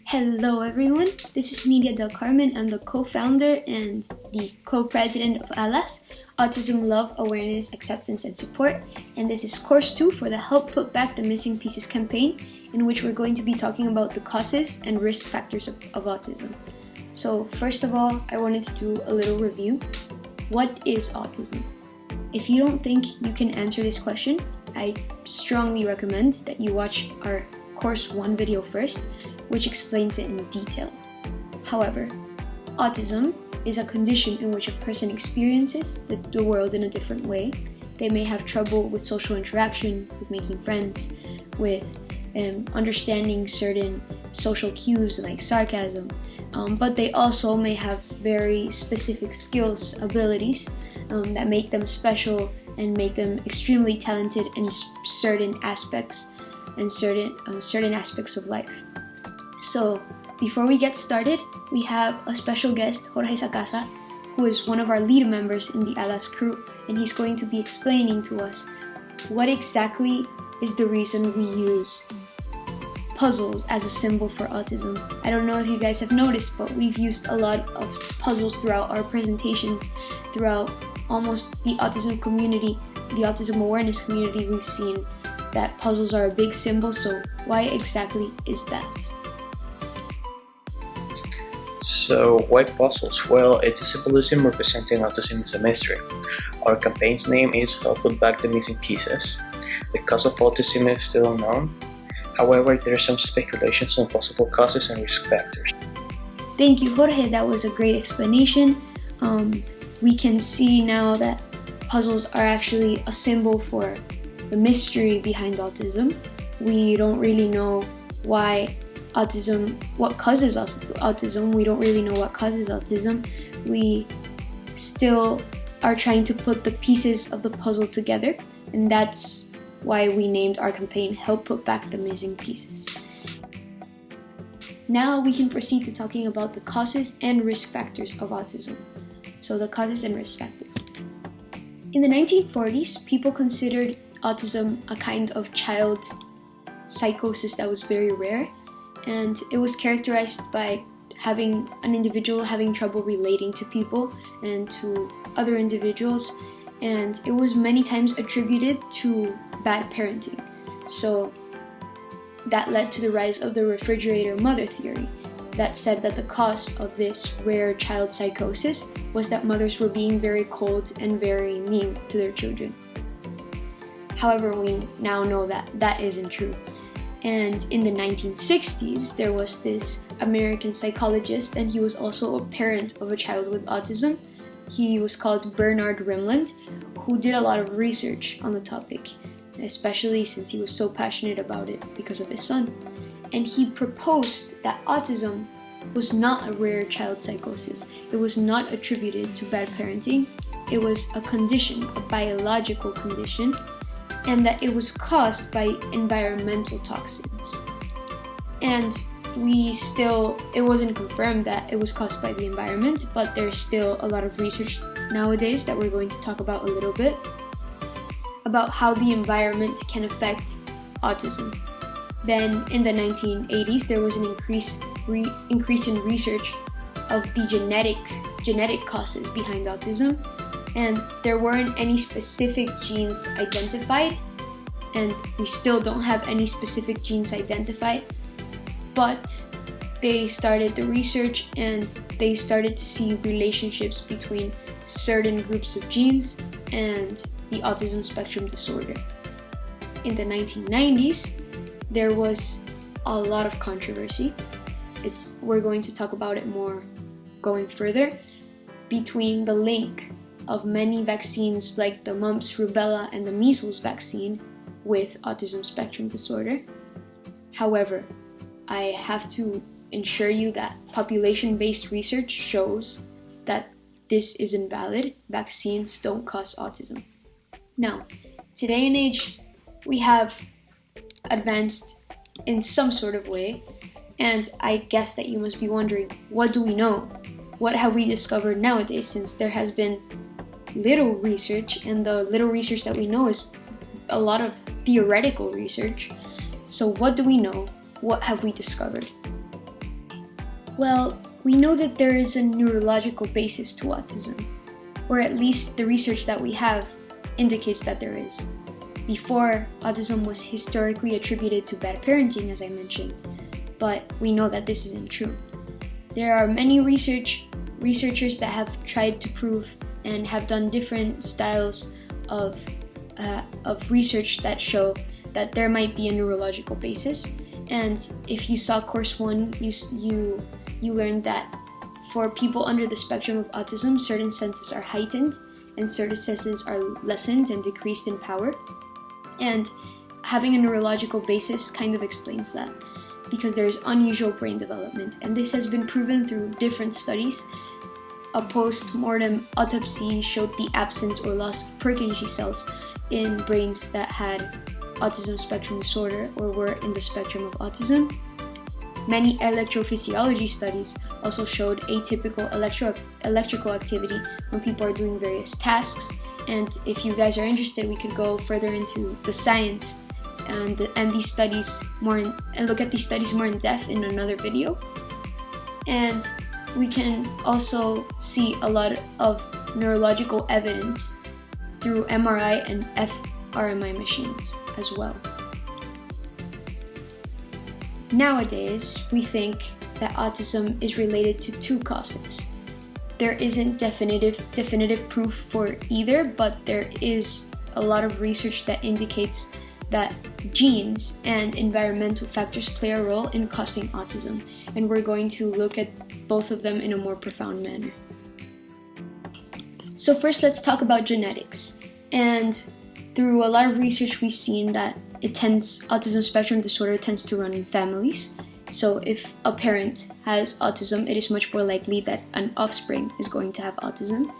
Hello everyone, this is Nydia del Carmen. I'm the co-founder and the co-president of ALAS, Autism Love, Awareness, Acceptance and Support, and this is course 2 for the Help Put Back the Missing Pieces campaign, in which we're going to be talking about the causes and risk factors of autism. So first of all, I wanted to do a little review. What is autism? If you don't think you can answer this question, I strongly recommend that you watch our course 1 video first, which explains it in detail. However, autism is a condition in which a person experiences the world in a different way. They may have trouble with social interaction, with making friends, with understanding certain social cues like sarcasm, but they also may have very specific skills, abilities that make them special and make them extremely talented in certain aspects of life. So, before we get started, we have a special guest, Jorge Sacasa, who is one of our lead members in the ALAS crew, and he's going to be explaining to us what exactly is the reason we use puzzles as a symbol for autism. I don't know if you guys have noticed, but we've used a lot of puzzles throughout our presentations, throughout almost the autism community, the autism awareness community. We've seen that puzzles are a big symbol, so why exactly is that? So, why puzzles? Well, it's a symbolism representing autism as a mystery. Our campaign's name is Help Put Back the Missing Pieces. The cause of autism is still unknown. However, there are some speculations on possible causes and risk factors. Thank you, Jorge. That was a great explanation. We can see now that puzzles are actually a symbol for the mystery behind autism. We don't really know what causes autism. We don't really know what causes autism. We still are trying to put the pieces of the puzzle together, and that's why we named our campaign Help Put Back the Missing Pieces. Now we can proceed to talking about the causes and risk factors of autism. So the causes and risk factors. In the 1940s, people considered autism a kind of child psychosis that was very rare, and it was characterized by having an individual having trouble relating to people and to other individuals, and it was many times attributed to bad parenting. So that led to the rise of the refrigerator mother theory, that said that the cause of this rare child psychosis was that mothers were being very cold and very mean to their children. However, we now know that that isn't true. And in the 1960s, there was this American psychologist, and he was also a parent of a child with autism. He was called Bernard Rimland, who did a lot of research on the topic, especially since he was so passionate about it because of his son. And he proposed that autism was not a rare child psychosis. It was not attributed to bad parenting. It was a condition, a biological condition, and that it was caused by environmental toxins. And it wasn't confirmed that it was caused by the environment, but there's still a lot of research nowadays that we're going to talk about a little bit about how the environment can affect autism. Then in the 1980s, there was an increase in research of the genetic causes behind autism, and there weren't any specific genes identified, and we still don't have any specific genes identified, but they started the research and they started to see relationships between certain groups of genes and the autism spectrum disorder. In the 1990s, there was a lot of controversy. We're going to talk about it more going further, between the link of many vaccines like the mumps, rubella, and the measles vaccine with autism spectrum disorder. However, I have to ensure you that population-based research shows that this is invalid. Vaccines don't cause autism. Now, today and age, we have advanced in some sort of way, and I guess that you must be wondering, what do we know? What have we discovered nowadays, since there has been little research, and the little research that we know is a lot of theoretical research. So what do we know? What have we discovered? Well, we know that there is a neurological basis to autism, or at least the research that we have indicates that there is. Before, autism was historically attributed to bad parenting, as I mentioned, but we know that this isn't true. There are many researchers that have tried to prove and have done different styles of research that show that there might be a neurological basis. And if you saw course 1, you learned that for people under the spectrum of autism, certain senses are heightened and certain senses are lessened and decreased in power. And having a neurological basis kind of explains that, because there is unusual brain development, and this has been proven through different studies. A post-mortem autopsy showed the absence or loss of Purkinje cells in brains that had autism spectrum disorder or were in the spectrum of autism. Many electrophysiology studies also showed atypical electrical activity when people are doing various tasks. And if you guys are interested, we could go further into the science and these studies and look at these studies more in depth in another video. And we can also see a lot of neurological evidence through MRI and frmi machines as well. Nowadays, we think that autism is related to 2 causes. There isn't definitive proof for either, but there is a lot of research that indicates that genes and environmental factors play a role in causing autism, and we're going to look at both of them in a more profound manner. So first, let's talk about genetics. And through a lot of research, we've seen that autism spectrum disorder tends to run in families. So if a parent has autism, it is much more likely that an offspring is going to have autism.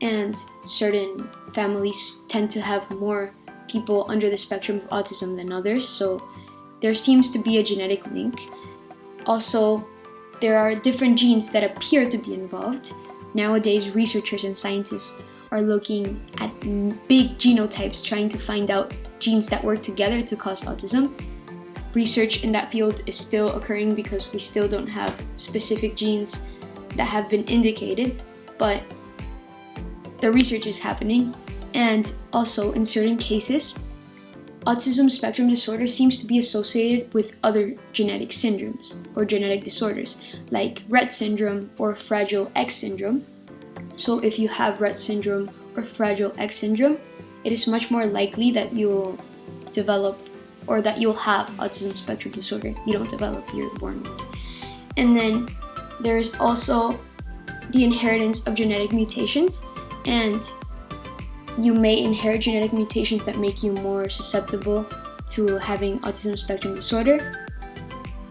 And certain families tend to have more people under the spectrum of autism than others. So there seems to be a genetic link. Also, there are different genes that appear to be involved. Nowadays, researchers and scientists are looking at big genotypes, trying to find out genes that work together to cause autism. Research in that field is still occurring because we still don't have specific genes that have been indicated, but the research is happening. And also, in certain cases, autism spectrum disorder seems to be associated with other genetic syndromes or genetic disorders, like Rett syndrome or Fragile X syndrome. So if you have Rett syndrome or Fragile X syndrome, it is much more likely that you'll develop or that you'll have autism spectrum disorder. You don't develop, you're born with it. And then there's also the inheritance of genetic mutations, and you may inherit genetic mutations that make you more susceptible to having autism spectrum disorder,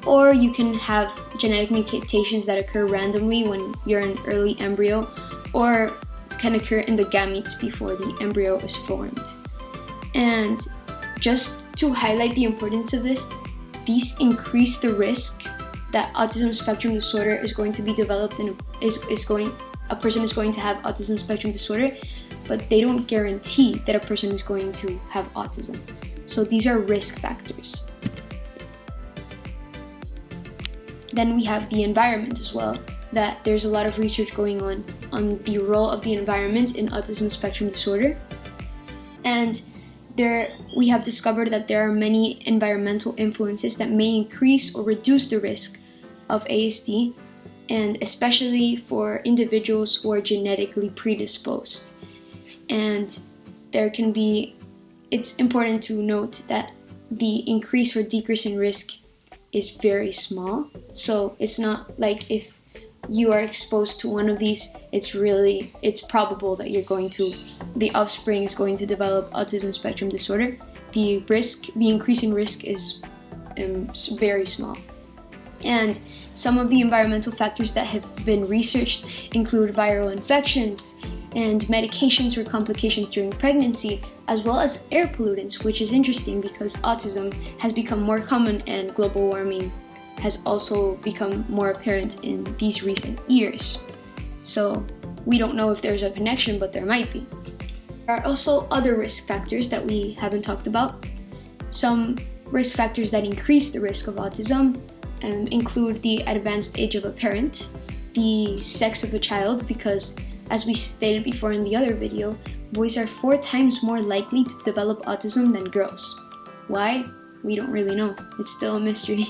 or you can have genetic mutations that occur randomly when you're an early embryo, or can occur in the gametes before the embryo is formed. And just to highlight the importance of this, these increase the risk that autism spectrum disorder is going to be developed a person is going to have autism spectrum disorder, but they don't guarantee that a person is going to have autism. So these are risk factors. Then we have the environment as well, that there's a lot of research going on the role of the environment in autism spectrum disorder. And we have discovered that there are many environmental influences that may increase or reduce the risk of ASD, and especially for individuals who are genetically predisposed. And it's important to note that the increase or decrease in risk is very small. So it's not like if you are exposed to one of these, it's probable that the offspring is going to develop autism spectrum disorder. The increase in risk is very small. And some of the environmental factors that have been researched include viral infections and medications or complications during pregnancy, as well as air pollutants, which is interesting because autism has become more common and global warming has also become more apparent in these recent years. So we don't know if there's a connection, but there might be. There are also other risk factors that we haven't talked about. Some risk factors that increase the risk of autism include the advanced age of a parent, the sex of a child, because as we stated before in the other video, boys are 4 times more likely to develop autism than girls. Why? We don't really know. It's still a mystery.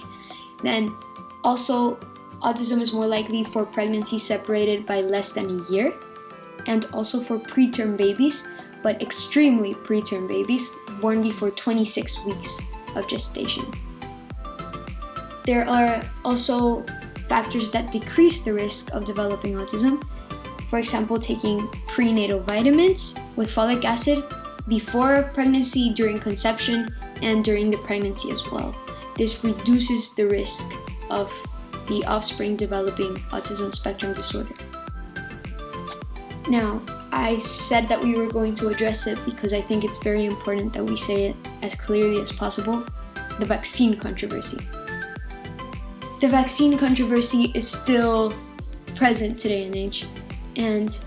Then also, autism is more likely for pregnancies separated by less than a year, and also for preterm babies, but extremely preterm babies born before 26 weeks of gestation. There are also factors that decrease the risk of developing autism. For example, taking prenatal vitamins with folic acid before pregnancy, during conception, and during the pregnancy as well. This reduces the risk of the offspring developing autism spectrum disorder. Now, I said that we were going to address it because I think it's very important that we say it as clearly as possible: the vaccine controversy. The vaccine controversy is still present today and age, and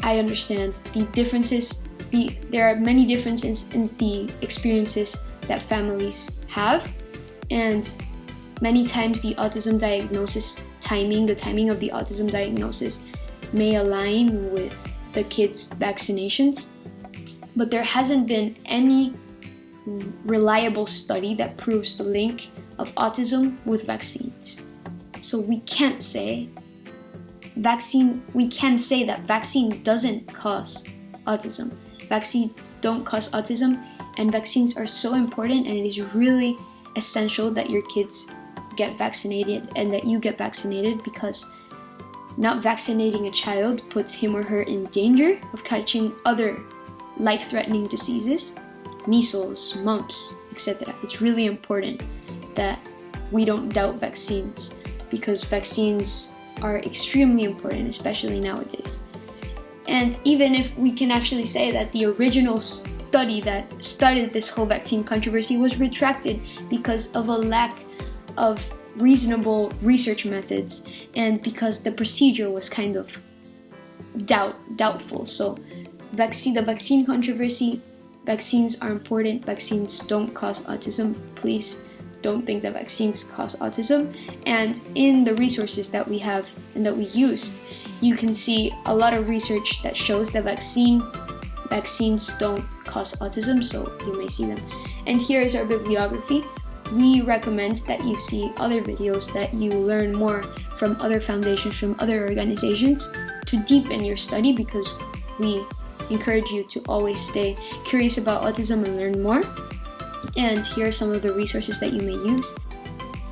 I understand the differences. There are many differences in the experiences that families have, and many times the autism diagnosis the timing of the autism diagnosis may align with the kids' vaccinations, but there hasn't been any reliable study that proves the link of autism with vaccines. So we can say that vaccine doesn't cause autism. Vaccines don't cause autism, and vaccines are so important, and it is really essential that your kids get vaccinated and that you get vaccinated, because not vaccinating a child puts him or her in danger of catching other life-threatening diseases, measles, mumps, etc. It's really important that we don't doubt vaccines, because vaccines are extremely important, especially nowadays. And even if we can actually say that the original study that started this whole vaccine controversy was retracted because of a lack of reasonable research methods, and because the procedure was kind of doubtful. So the vaccine controversy, vaccines are important, vaccines don't cause autism. Please don't think that vaccines cause autism. And in the resources that we have and that we used, you can see a lot of research that shows that vaccines don't cause autism, so you may see them. And here is our bibliography. We recommend that you see other videos, that you learn more from other foundations, from other organizations, to deepen your study, because we encourage you to always stay curious about autism and learn more. And here are some of the resources that you may use.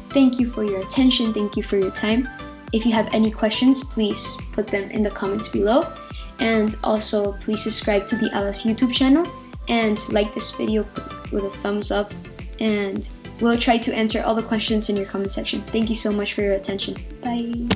Thank you for your attention. Thank you for your time. If you have any questions, please put them in the comments below. And also, please subscribe to the Alice YouTube channel and like this video with a thumbs up. And we'll try to answer all the questions in your comment section. Thank you so much for your attention. Bye.